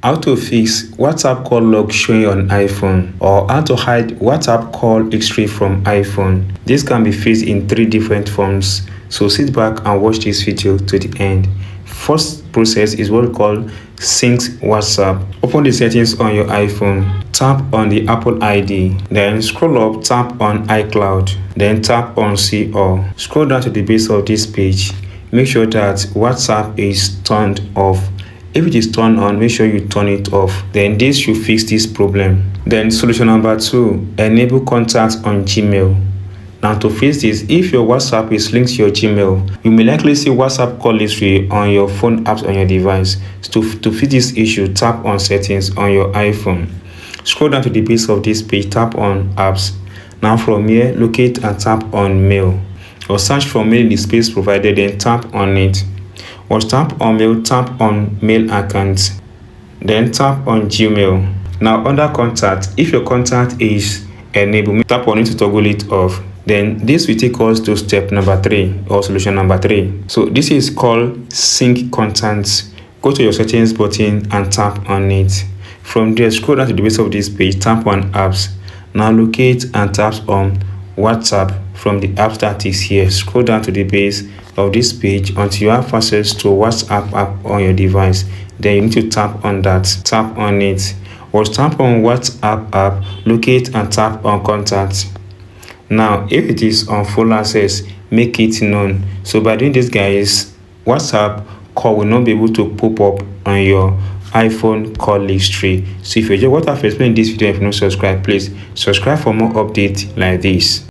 How to fix WhatsApp call log showing on iPhone, or how to hide WhatsApp call history from iPhone. This can be fixed in 3 different forms, so sit back and watch this video to the end. First process is what we call sync WhatsApp. Open the settings on your iPhone, tap on the Apple ID, then scroll up, tap on iCloud, then tap on See All. Scroll down to the base of this page. Make sure that WhatsApp is turned off. If it is turned on, make sure you turn it off. Then this should fix this problem. Then solution number 2, enable contacts on Gmail. Now to fix this, if your WhatsApp is linked to your Gmail, you may likely see WhatsApp call history on your phone apps on your device. So to fix this issue, tap on settings on your iPhone. Scroll down to the base of this page, tap on apps. Now from here, locate and tap on mail. Or search for mail in the space provided, then tap on it. Or tap on mail, tap on mail account, then tap on Gmail. Now under contact, if your contact is enabled, tap on it to toggle it off. Then this will take us to step number 3, or solution number 3. So this is called sync contacts. Go to your settings button and tap on it. From there, scroll down to the base of this page, tap on apps. Now locate and tap on WhatsApp from the app that is here. Scroll down to the base of this page until you have access to WhatsApp app on your device. Then you need to tap on that, tap on it, or tap on WhatsApp app, locate and tap on contacts. Now if it is on full access, make it known. So by doing this, guys, WhatsApp call will not be able to pop up on your iPhone call history. So if you enjoy what I've explained in this video, if you not subscribe, please subscribe for more updates like this.